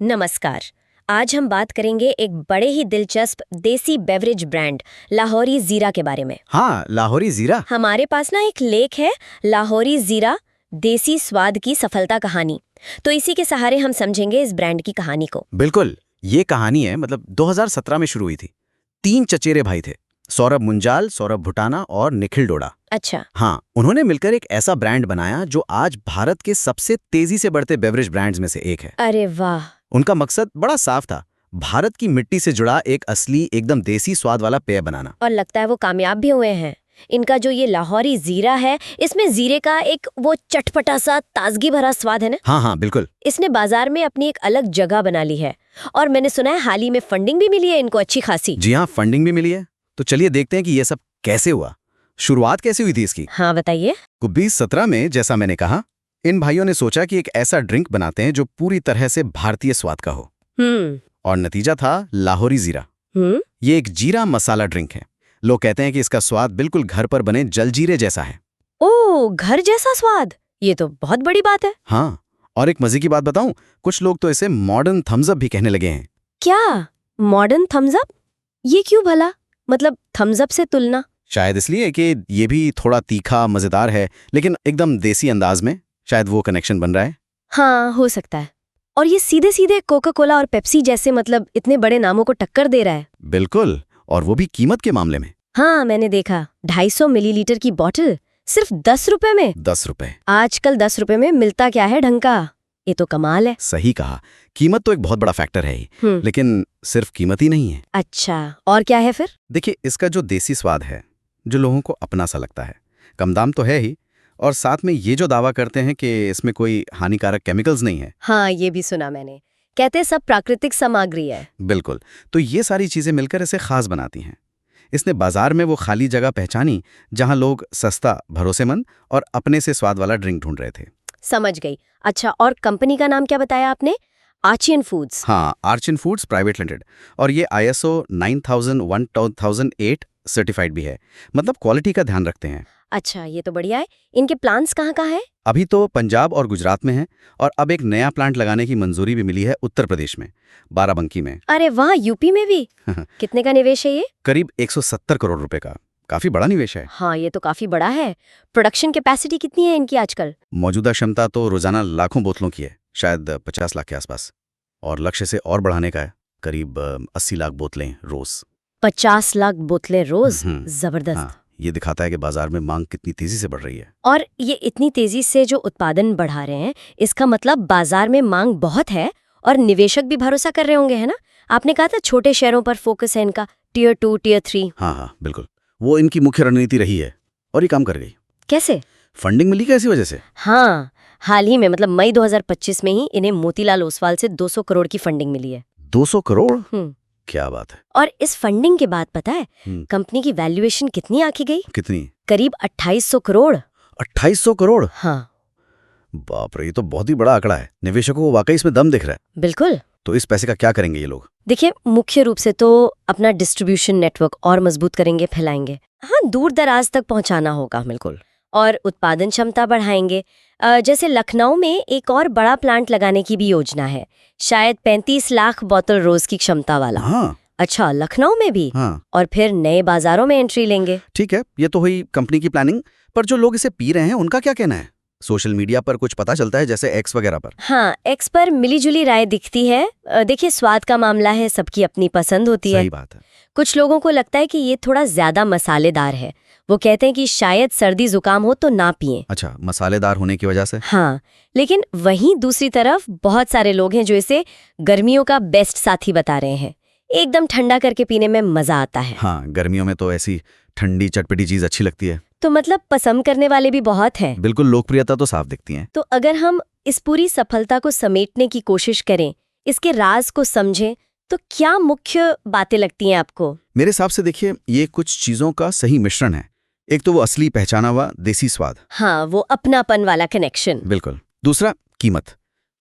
नमस्कार। आज हम बात करेंगे एक बड़े ही दिलचस्प देसी बेवरेज ब्रांड लाहौरी जीरा के बारे में। हाँ, लाहौरी जीरा। हमारे पास ना एक लेख है, लाहौरी जीरा देसी स्वाद की सफलता कहानी। तो इसी के सहारे हम समझेंगे इस ब्रांड की कहानी को। बिल्कुल, ये कहानी है 2017 में शुरू हुई थी। 3 चचेरे भाई थे, सौरभ मुंजाल, सौरभ भुटाना और निखिल डोडा। अच्छा। हाँ, उन्होंने मिलकर एक ऐसा ब्रांड बनाया जो आज भारत के सबसे तेजी से बढ़ते बेवरेज ब्रांड्स में से एक है। अरे वाह। उनका मकसद बड़ा साफ था, भारत की मिट्टी से जुड़ा एक असली एकदम देसी स्वाद वाला पेय बनाना। और लगता है वो कामयाब भी हुए हैं। इनका जो ये लाहौरी जीरा है, इसमें जीरे का एक वो चटपटा सा ताजगी भरा स्वाद है ना। हाँ, बिल्कुल। इसने बाजार में अपनी एक अलग जगह बना ली है। और मैंने सुना है हाल ही में फंडिंग भी मिली है इनको अच्छी खासी। जी हाँ, फंडिंग भी मिली है। तो चलिए देखते हैं कि ये सब कैसे हुआ, शुरुआत कैसे हुई थी इसकी। हाँ बताइए। 2017 में, जैसा मैंने कहा, इन भाइयों ने सोचा कि एक ऐसा ड्रिंक बनाते हैं जो पूरी तरह से भारतीय स्वाद का हो। और नतीजा था लाहौरी जीरा। ये एक जीरा मसाला ड्रिंक है। लोग कहते हैं कि इसका स्वाद बिल्कुल घर पर बने जलजीरे जैसा है। ओह, घर जैसा स्वाद, ये तो बहुत बड़ी बात है। हाँ, और एक मजे की बात बताऊं, कुछ लोग तो इसे मॉडर्न थम्स अप भी कहने लगे हैं। क्या मॉडर्न थम्स अप? ये क्यों भला? मतलब थम्स अप से तुलना? शायद इसलिए कि ये भी थोड़ा तीखा मजेदार है, लेकिन एकदम देसी अंदाज में। शायद वो कनेक्शन बन रहा है। हाँ, हो सकता है। और ये सीधे सीधे कोका कोला और पेप्सी जैसे मतलब इतने बड़े नामों को टक्कर दे रहा है। बिल्कुल, और वो भी कीमत के मामले में। हाँ, मैंने देखा 250 मिलीलीटर की बॉटल सिर्फ 10 रुपए में। 10 रुपए। आजकल 10 रुपए में मिलता क्या है ढंग का? ये तो कमाल है। सही कहा, कीमत तो एक बहुत बड़ा फैक्टर है ही, लेकिन सिर्फ कीमत ही नहीं है। अच्छा, और क्या है फिर? देखिए, इसका जो देसी स्वाद है, जो लोगों को अपना सा लगता है, कम दाम तो है ही, और साथ में ये जो दावा करते हैं कि इसमें कोई हानिकारक केमिकल्स नहीं है। हाँ, ये भी सुना मैंने। कहते सब प्राकृतिक सामग्री है। बिल्कुल, तो ये सारी चीजें मिलकर इसे खास बनाती हैं। इसने बाजार में वो खाली जगह पहचानी जहां लोग सस्ता, भरोसेमंद और अपने से स्वाद वाला ड्रिंक ढूंढ रहे थे। समझ गई। अच्छा, और कंपनी का नाम क्या बताया आपने? आर्चियन फूड्स। हाँ, आर्चियन फूड्स प्राइवेट लिमिटेड, और ये ISO 9001-2008 सर्टिफाइड भी है। मतलब क्वालिटी का ध्यान रखते हैं। अच्छा, ये तो बढ़िया है। इनके प्लांट्स कहाँ है? अभी तो पंजाब और गुजरात में है, और अब एक नया प्लांट लगाने की मंजूरी भी मिली है उत्तर प्रदेश में, बाराबंकी में। अरे वाह, यूपी में भी? कितने का निवेश है ये? करीब 170 करोड़ रुपए का। काफी बड़ा निवेश है। हाँ, ये तो काफी बड़ा है। प्रोडक्शन कैपेसिटी कितनी है इनकी आजकल? मौजूदा क्षमता तो रोजाना लाखों बोतलों की है, शायद 50 लाख के आसपास, और लक्ष्य से और बढ़ाने का है, करीब 80 लाख बोतलें रोज। 50 लाख बोतलें रोज? जबरदस्त। हाँ, ये दिखाता है कि बाजार में मांग कितनी तेजी से बढ़ रही है। और ये इतनी तेजी से जो उत्पादन बढ़ा रहे हैं, इसका मतलब बाजार में मांग बहुत है और निवेशक भी भरोसा कर रहे होंगे, है ना? आपने कहा था छोटे शहरों पर फोकस है इनका, Tier 2, Tier 3। हाँ, बिल्कुल, वो इनकी मुख्य रणनीति रही है, और ये काम कर गई। कैसे? फंडिंग मिली कैसी वजह से? हाँ, हाल ही में मतलब मई 2025 में ही इन्हें मोतीलाल ओसवाल से 200 करोड़ की फंडिंग मिली है। 200 करोड़? क्या बात है। और इस फंडिंग के बाद पता है कंपनी की वैल्यूएशन कितनी आंकी गई? कितनी? करीब 2800 करोड़। 2800 करोड़? हाँ। बाप रे, ये तो बहुत ही बड़ा आंकड़ा है। निवेशकों को वाकई इसमें दम दिख रहा है। बिल्कुल। तो इस पैसे का क्या करेंगे ये लोग? देखिए, मुख्य रूप से तो अपना डिस्ट्रीब्यूशन नेटवर्क और मजबूत करेंगे, फैलाएंगे। हाँ, दूर दराज तक पहुंचाना होगा। बिल्कुल। और उत्पादन क्षमता बढ़ाएंगे। जैसे लखनऊ में एक और बड़ा प्लांट लगाने की भी योजना है, शायद 35 लाख बोतल रोज की क्षमता वाला। हाँ। अच्छा, लखनऊ में भी? हाँ। और फिर नए बाजारों में एंट्री लेंगे। ठीक है, ये तो हुई कंपनी की प्लानिंग, पर जो लोग इसे पी रहे हैं उनका क्या कहना है? सोशल मीडिया पर कुछ पता चलता है, जैसे X वगैरह पर। हाँ, X पर मिलीजुली राय दिखती है। देखिए, स्वाद का मामला है, सबकी अपनी पसंद होती है। सही बात है। कुछ लोगों को लगता है कि ये थोड़ा ज्यादा मसालेदार है। वो कहते हैं कि शायद सर्दी जुकाम हो तो ना पिएं। अच्छा, मसालेदार होने की वजह से? हाँ, लेकिन वहीं दूसरी तरफ बहुत सारे लोग हैं जो इसे गर्मियों का बेस्ट साथी बता रहे हैं। एकदम ठंडा करके पीने में मजा आता है। हाँ, गर्मियों में तो ऐसी ठंडी चटपटी चीज अच्छी लगती है। तो मतलब पसंद करने वाले भी बहुत हैं। बिल्कुल, लोकप्रियता तो साफ दिखती है। तो अगर हम इस पूरी सफलता को समेटने की कोशिश करें, इसके राज को समझें, तो क्या मुख्य बातें लगती हैं आपको? मेरे हिसाब से देखिए, ये कुछ चीजों का सही मिश्रण है। एक तो वो असली पहचाना हुआ देसी स्वाद। हाँ, वो अपनापन वाला कनेक्शन। बिल्कुल। दूसरा, कीमत।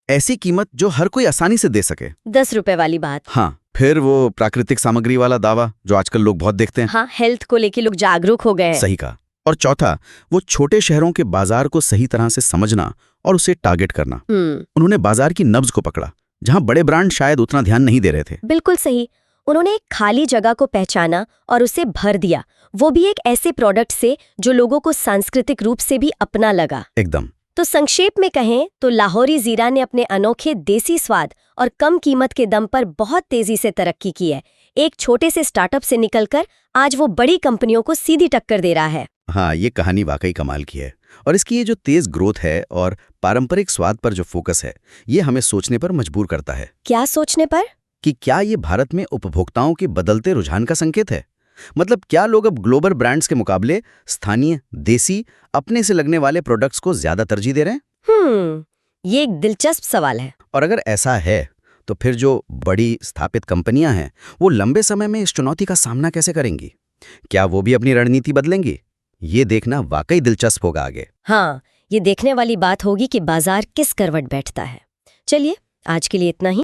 ऐसी कीमत जो हर कोई आसानी से दे सके। 10 रुपए वाली बात। हाँ, फिर वो प्राकृतिक सामग्री वाला दावा जो आजकल लोग बहुत देखते हैं। हाँ, हेल्थ को लेके लोग जागरूक हो गए हैं। सही कहा। और चौथा, वो छोटे शहरों के बाजार को सही तरह से समझना और उसे टारगेट करना। उन्होंने बाजार की नब्ज को पकड़ा, जहां बड़े ब्रांड शायद उतना ध्यान नहीं दे रहे थे। बिल्कुल सही। उन्होंने एक खाली जगह को पहचाना और उसे भर दिया, वो भी एक ऐसे प्रोडक्ट से जो लोगों को सांस्कृतिक रूप से भी अपना लगा। एकदम। तो संक्षेप में कहें तो लाहौरी जीरा ने अपने अनोखे देसी स्वाद और कम कीमत के दम पर बहुत तेजी से तरक्की की है। एक छोटे से स्टार्टअप से निकलकर आज वो बड़ी कंपनियों को सीधी टक्कर दे रहा है। हाँ, ये कहानी वाकई कमाल की है। और इसकी ये जो तेज ग्रोथ है और पारंपरिक स्वाद पर जो फोकस है, ये हमें सोचने पर मजबूर करता है। क्या सोचने पर? कि क्या ये भारत में उपभोक्ताओं के बदलते रुझान का संकेत है? मतलब क्या लोग अब ग्लोबल ब्रांड्स के मुकाबले स्थानीय, देसी, अपने से लगने वाले प्रोडक्ट्स को ज्यादा तरजीह दे रहे हैं? ये एक दिलचस्प सवाल है। और अगर ऐसा है तो फिर जो बड़ी स्थापित कंपनियां हैं, वो लंबे समय में इस चुनौती का सामना कैसे करेंगी? क्या वो भी अपनी रणनीति बदलेंगी? ये देखना वाकई दिलचस्प होगा आगे। हाँ, ये देखने वाली बात होगी कि बाजार किस करवट बैठता है। चलिए, आज के लिए इतना ही।